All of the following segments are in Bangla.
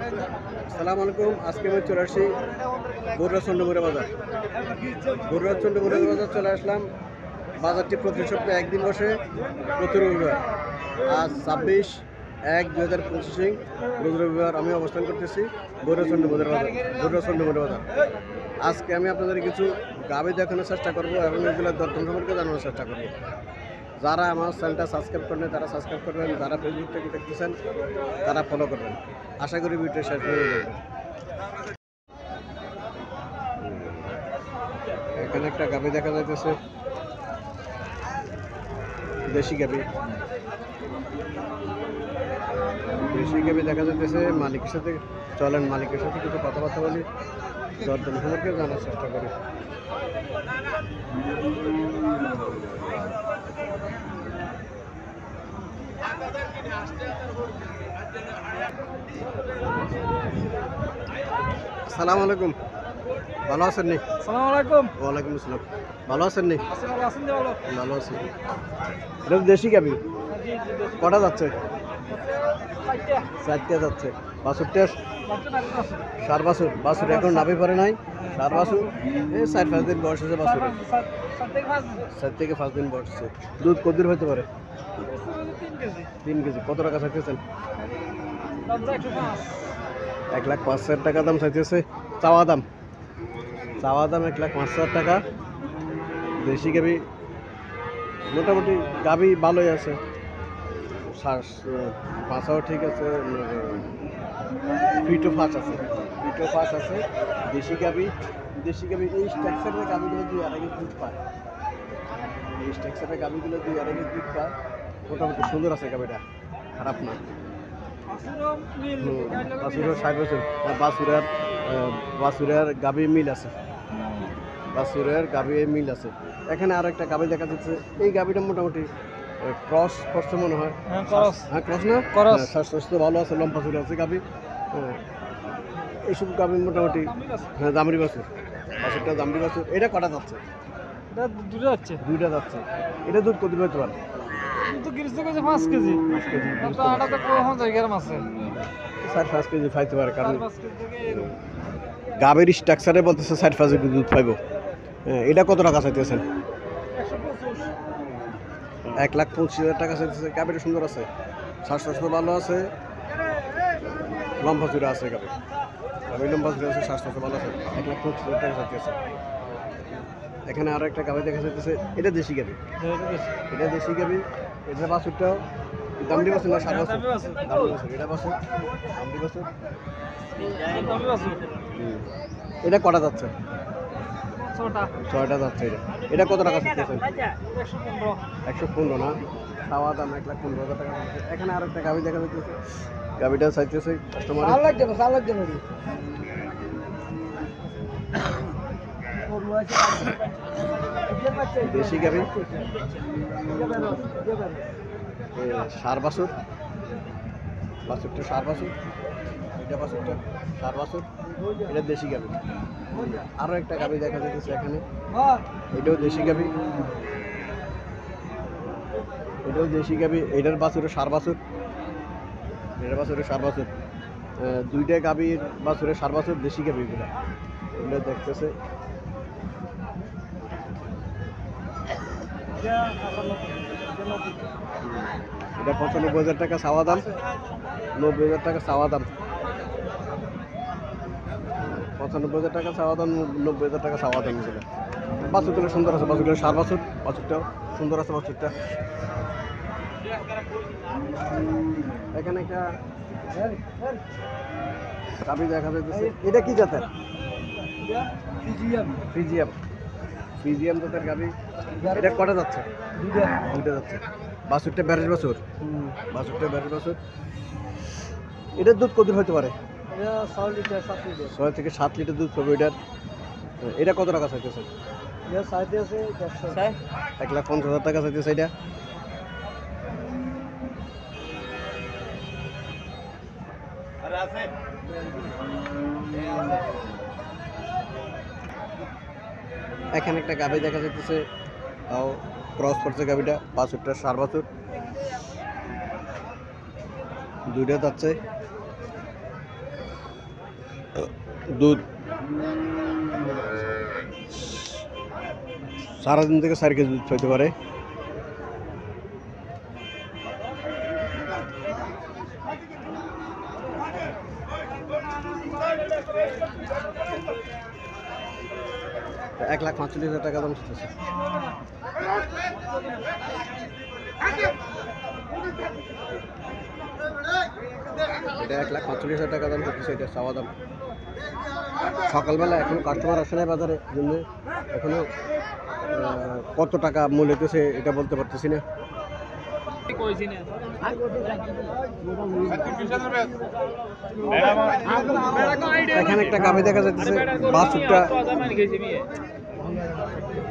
আসসালামু আলাইকুম। আজকে আমি চলে আসছি বগুড়া চন্ডমুড়া বাজার। বগুড়া চন্ডমুড়া বাজার চলে আসলাম। বাজারটি প্রতি সপ্তাহে একদিন বসে, প্রতি রবিবার। আজ 26/1/2025 রোজ রবিবার আমি অবস্থান করতেছি বগুড়া চন্ডমুড়া বাজার। বগুড়া চন্ডমুড়া বাজার। আজকে আমি আপনাদের কিছু গাভী দেখানোর চেষ্টা করব এবং এগুলোর দরদাম সম্পর্কে জানানোর চেষ্টা করব। যারা আমার চ্যানেলটা সাবস্ক্রাইব করেন তারা সাবস্ক্রাইব করবেন, যারা ফেসবুক থেকে দেখতেছেন তারা ফলো করবেন। আশা করি ভিডিও শেষ হয়ে যাবে। এখানে একটা গাভী দেখা যাইতেছে, দেশি গাভী। দেশি গাভী দেখা যাইতেছে। মালিকের সাথে চলেন, মালিকের সাথে কিছু কথাবার্তা বলি, দরদাম সম্পর্কে জানার চেষ্টা করি। আসসালামু আলাইকুম, ভালো আছেন নি? আসসালামু আলাইকুম। ওয়ালাইকুম আসসালাম, ভালো আছেন নি? ভালো আছি। এটা তো দেশি গাভী, কটা যাচ্ছে? 4টে যাচ্ছে। বাছুরটা সার বাছুর। বাছুর এখন নাভি পড়ে নাই। সার বাছুর, এই 4-5 দিন বয়স হয়েছে বাছুরের। 4 থেকে 5 দিন বয়স হচ্ছে। দুধ কতদূর হতে পারে? 3 কেজি। কত টাকা চাইতেছেন? 1,05,000 টাকা দাম চাইতেছে। চাওয়া দাম 1,05,000 টাকা। দেশি গাভী, মোটামুটি গাভী ভালোই আছে, পাঁচাও ঠিক আছে, ফিটও ফাঁস আছে, দেশি গাভী। এই স্ট্রাকচারের গাভীগুলো 2-2.5 কেজি দুধ পায়। এই স্ট্রাকচারের গাভীগুলো 2-2.5 কেজি দুধ পায়। মোটামুটি সুন্দর আছে গাভীটা, খারাপ না। বাছুরের 60 বছর। বাছুরের গাভী মিল আছে, এখানে আরো একটা গাভী দেখা যাচ্ছে। এই গাভীটা মোটামুটি ক্রস করছে মনে হয়। হ্যাঁ, ক্রস না, স্বাস্থ্য ভালো আছে, লম্বা চুলে আছে গাভী। এইসব গাভী মোটামুটি, হ্যাঁ, দামড়ি বাছুর। বাছুরটা দামড়ি বাছুর। এটা কটা যাচ্ছে? দুইটা যাচ্ছে। এটা দুধ কত হতে পারে? 5 কেজি। 4-5 কেজি পাইতে পারে, কারণ গাভীর স্ট্রাকচারে বলতেছে 4-5 কেজি দুধ পাইব। এটা কত টাকা চাইতেছেন? 1,25,000 টাকা চাইতেছে। গাভীটা সুন্দর আছে, স্বাস্থ্য ভালো আছে, লম্বা চূড়া আছে গাভী লম্বা চূড়া আছে, স্বাস্থ্য ভালো আছে। 1,25,000 টাকা চাইতেছে। এখানে আরো একটা গাভী দেখা যাইতেছে। এটা দেশি গাভী। এটা বাছুরটাও দামড়ি বাছুর না সার বাছুর? এটা বাছুর দামড়ি বাছুর। এটা কটা যাচ্ছে? 6টা যাচ্ছে। এটা কত টাকা চাইতেছেন? 115 না, চাওয়া দাম 1,15,000 টাকা। এখানে আরো একটা গাভী দেখা যাইতেছে। গাভীটা চাইতেছে কাস্টমার। দেশি গাভী, সার বাছুর। বাছুরটা সার বাছুর, এটা বাছুরটা সার বাছুর। এটা দেশি গাভী। আরো একটা গাভী দেখা যাইতেছে এখানে। এটাও দেশি গাভী। এটার বাছুরের সার বাছুর। দুইটা গাভীর বাছুরের সার বাছুর, দেশি গাভী। এগুলো দেখতেছে। এটা 95,000 টাকা চাওয়া দাম, 90,000 টাকা চাওয়া দাম। 95,000 টাকা চাওয়া দাম, 90,000 টাকা চাওয়া দাম। বাছুরগুলো সুন্দর আছে, বাছুরগুলো সার বাছুর। বাছুরটাও সুন্দর আছে, বাছুরটা। এখানে একটা গাভী দেখা যাইতেছে। এটা কি জাতের? ফ্রিজিয়াম জাতের গাভী। এটা কটা যাচ্ছে? দুইটা যাচ্ছে। বাছুরটা 22 বছর। এটার দুধ কত হতে পারে? 6 থেকে 7 লিটার দুধ পাবে এটার। এটা কত টাকা চাইতেছে? 1,50,000 টাকা চাইতেছে এটা। এখানে একটা গাভী দেখা যাইতেছে, তাও ক্রস করছে গাভীটা। বাছুরটা সার বাছুর, দুইটা যাচ্ছে। দুধ 3.5 থেকে 4 কেজি দুধ হইতে পারে। $1,45,000 দাম চলতেছে। এটা $1,45,000 দাম চলতেছে, এটা চাওয়া দাম। সকালবেলা এখনো কাস্টমার আসে নাই বাজারে, জন্য এখনো কত টাকা মূল্য হইতেছে এটা বলতে পারতেছি না। এখানে একটা গাভী দেখা যাচ্ছে,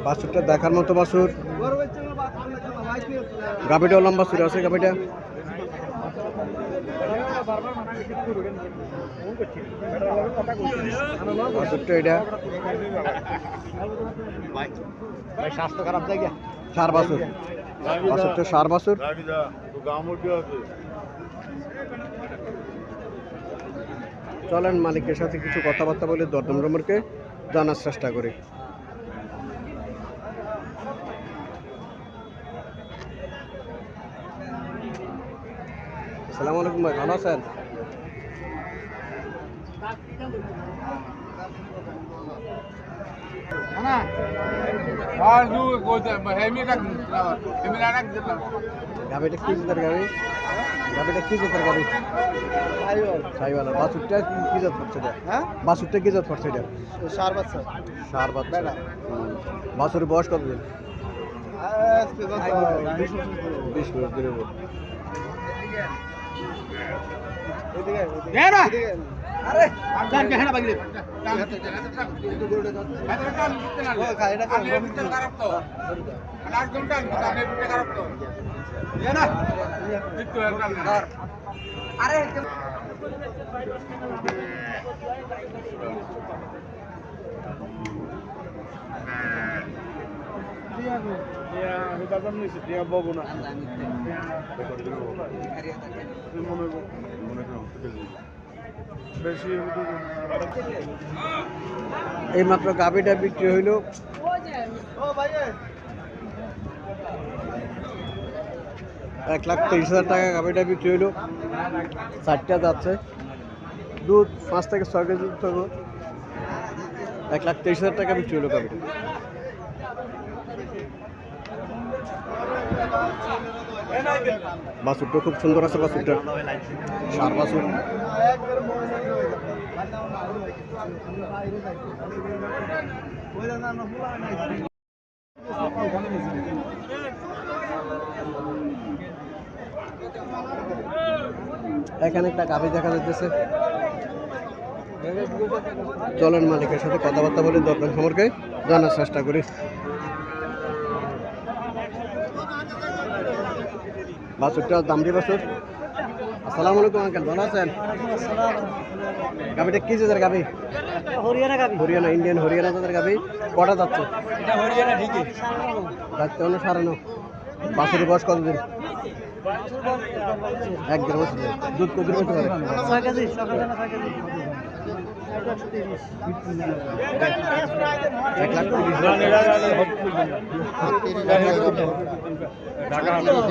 বাছুরটা দেখার মতো বাছুর। গাভীটাও লম্বা চূড়া আছে, গাভীটা বাছুরটা এটা স্বাস্থ্য খারাপ জায়গা, সার বাছুর, বাছুরটা সার বাছুর। চলেন মালিকের সাথে কিছু কথাবার্তা বলে দরদাম সম্পর্কে জানার চেষ্টা করি। আসসালামু আলাইকুম ভাই, ভালো আছেন? গাভীটা কি জাতের গাভী? গাভীটা কি জাতের গাভী? সাইওয়াল। বাছুরটা কি জাত পড়ছে এটা? হ্যাঁ, বাছুরটা কি জাত পড়ছে এটা? সার বাচ্চা। সার বাচ্চা। বাছুরের বয়স কত দিন? 20 মিনিট ধরে। এই মাত্র গাভীটা বিক্রি হইল $1,23,000 গাভীটা বিক্রি হইল। 4টা যাচ্ছে, দুধ 5 থেকে 6 কেজি দুধ থাকবে। $1,23,000 বিক্রি হইল গাভীটা। বাছুরটা খুব সুন্দর আছে, বাছুরটা সার বাছুর। এখানে একটা গাভী দেখা যাচ্ছে, চলেন মালিকের সাথে কথাবার্তা বলে দরদাম সম্পর্কে জানার চেষ্টা করি। বাছুরটা দামড়ি বাছুর। আসসালামু আলাইকুম আঙ্কেল, ভালো আছেন? গাভীটা কি জাতের গাভী? হরিয়ানা গাভী। হরিয়ানা, ইন্ডিয়ান হরিয়ানা জাতের গাভী। কটা যাচ্ছে? এটা হরিয়ানা ঠিকই যাচ্ছে, অন্য সাড়ে 9। বাছুরের বয়স কতদিন? 1-1.5 বছর। দুধ কত হতে পারে? 6 কেজি।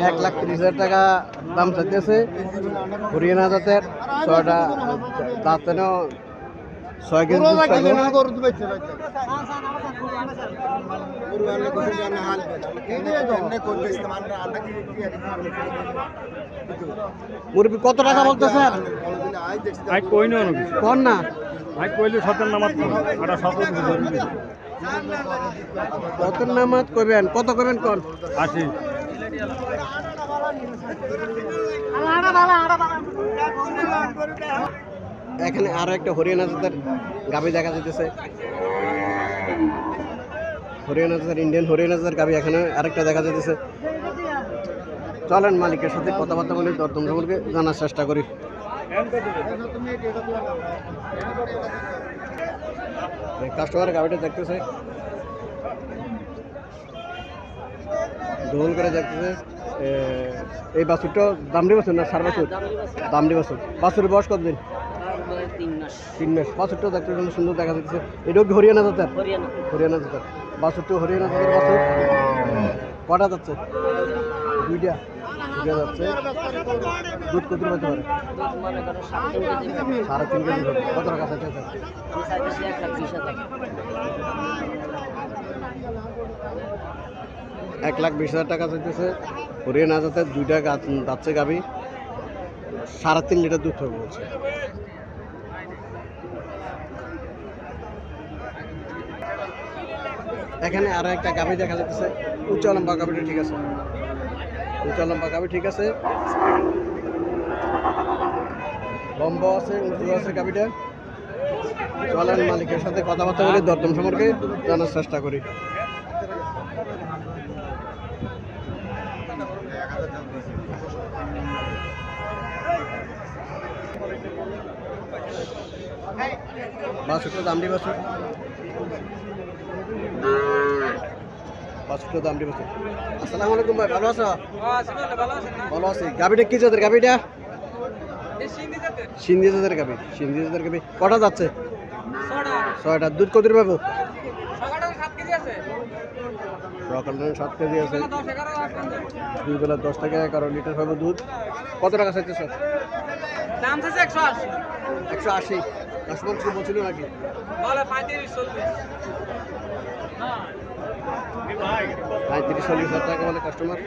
$1,30,000 দাম চাইতেছে। হরিয়ানা জাতের, 6টা দাঁতে 6 কেজি। মুরব্বি কত টাকা বলতেছেন? কোন না কত নামাজ করবেন, কত করবেন কোন? 80। এখানে আরো একটা হরিয়ানা জাতের গাভী দেখা যাইতেছে, হরিয়ানা জাতের, ইন্ডিয়ান হরিয়ানা জাতের গাভী এখানে আরেকটা দেখা যাইতেছে। চলেন মালিকের সাথে কথাবার্তা বলে দরদাম সম্পর্কে জানার চেষ্টা করি। কাস্টমার গাড়িটা দেখতেছে, দোল করে দেখতেছে। এই বাছুরটা দামড়ি বাছুর না সার বাছুর? দামড়ি বাছুর। বাছুরের বয়স কতদিন? 3 মাস। বাছুরটা দেখতে কিন্তু সুন্দর দেখা যাচ্ছে। এটাও কি হরিয়ানা জাতের? হরিয়ানা জাতের বাছুরটা, হরিয়ানা জাতের বাছুর। কটা যাচ্ছে? দুইটা যাচ্ছে। দুধ কত পাইতে পারে? 3.5 কেজি হবে। কত টাকা চাইছে? 1,20,000 টাকা চাইতেছে। হরিয়ানা জাতের দুইটা যাচ্ছে গাভী, 3.5 লিটার দুধ হবে বলছে। এখানে আরো একটা গাভী দেখা যাচ্ছে, উঁচা লম্বা গাভীটা ঠিক আছে, উঁচা লম্বা গাভী ঠিক আছে, লম্বা আছে, উঁচু আছে গাভীটা। চলেন মালিকের সাথে কথাবার্তা বলে দরদাম সম্পর্কে জানার চেষ্টা করি। বাছুরটা দাম দি বাছুর, বাছুরটা দাম দি বাছুর। আসসালামু আলাইকুম ভাই, ভালো আছো? ভালো আছি। গাভীটা কি জাতের? গাভীটা সিন্ধি জাতের গাভী, সিন্ধি জাতের গাভী। কটা যাচ্ছে? 6টা। দুধ কত পাবো? সকালে 7 কেজি আছে, 2 বেলা 10 থেকে 11 লিটার পাবো দুধ। কত টাকা চাইছে স্যার? দাম চাইছে 180। 180। কাস্টমার কিছু বলছিল নাকি? বলে 35-40। 35-40 টাকা বলে কাস্টমার।